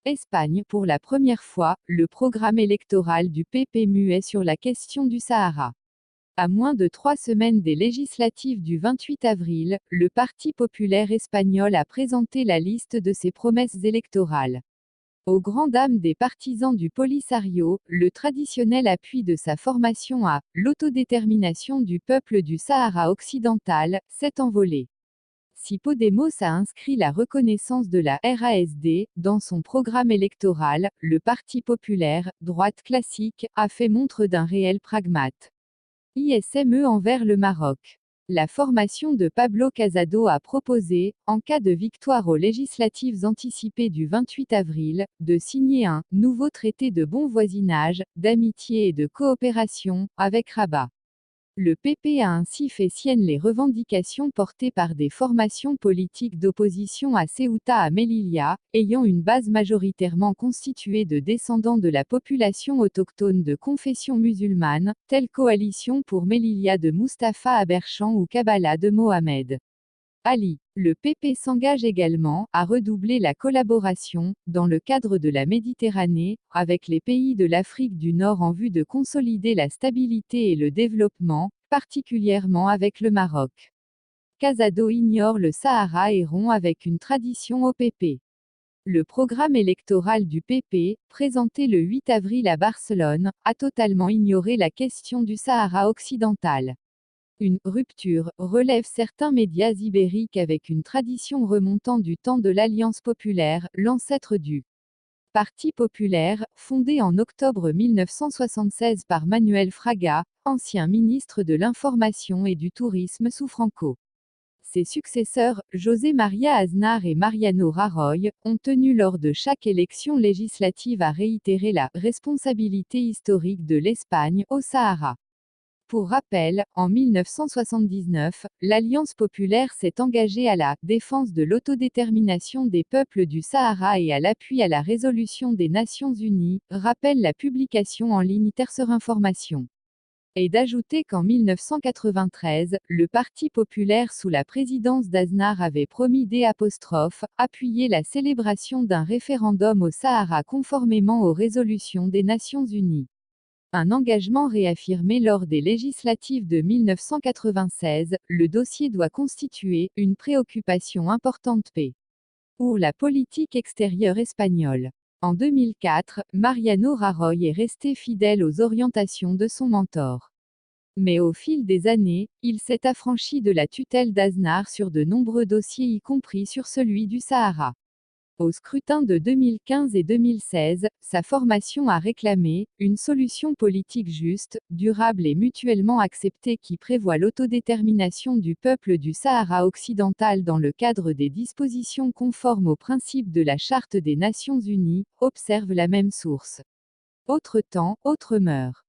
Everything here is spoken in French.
Espagne. Pour la première fois, le programme électoral du PP muet sur la question du Sahara. À moins de 3 semaines des législatives du 28 avril, le Parti populaire espagnol a présenté la liste de ses promesses électorales. Aux grandes dames des partisans du Polisario, le traditionnel appui de sa formation à l'autodétermination du peuple du Sahara occidental s'est envolé. Si Podemos a inscrit la reconnaissance de la RASD dans son programme électoral, le Parti populaire, droite classique, a fait montre d'un réel pragmate. ISME envers le Maroc. La formation de Pablo Casado a proposé, en cas de victoire aux législatives anticipées du 28 avril, de signer un nouveau traité de bon voisinage, d'amitié et de coopération avec Rabat. Le PP a ainsi fait siennes les revendications portées par des formations politiques d'opposition à Ceuta à Melilla, ayant une base majoritairement constituée de descendants de la population autochtone de confession musulmane, telle Coalition pour Melilla de Mustapha Aberchan ou Kabbalah de Mohamed Ali. Le PP s'engage également à redoubler la collaboration, dans le cadre de la Méditerranée, avec les pays de l'Afrique du Nord en vue de consolider la stabilité et le développement, particulièrement avec le Maroc. Casado ignore le Sahara et rompt avec une tradition au PP. Le programme électoral du PP, présenté le 8 avril à Barcelone, a totalement ignoré la question du Sahara occidental. Une rupture, relèvent certains médias ibériques avec une tradition remontant du temps de l'Alliance populaire, l'ancêtre du Parti populaire, fondé en octobre 1976 par Manuel Fraga, ancien ministre de l'Information et du Tourisme sous Franco. Ses successeurs, José María Aznar et Mariano Rajoy, ont tenu lors de chaque élection législative à réitérer la responsabilité historique de l'Espagne au Sahara. Pour rappel, en 1979, l'Alliance populaire s'est engagée à la défense de l'autodétermination des peuples du Sahara et à l'appui à la résolution des Nations Unies, rappelle la publication en ligne Tercer Information. Et d'ajouter qu'en 1993, le Parti populaire sous la présidence d'Aznar avait promis appuyer la célébration d'un référendum au Sahara conformément aux résolutions des Nations Unies. Un engagement réaffirmé lors des législatives de 1996, le dossier doit constituer une préoccupation importante pour la politique extérieure espagnole. En 2004, Mariano Rajoy est resté fidèle aux orientations de son mentor. Mais au fil des années, il s'est affranchi de la tutelle d'Aznar sur de nombreux dossiers y compris sur celui du Sahara. Au scrutin de 2015 et 2016, sa formation a réclamé une solution politique juste, durable et mutuellement acceptée qui prévoit l'autodétermination du peuple du Sahara occidental dans le cadre des dispositions conformes aux principes de la Charte des Nations Unies, observe la même source. Autre temps, autre mœurs.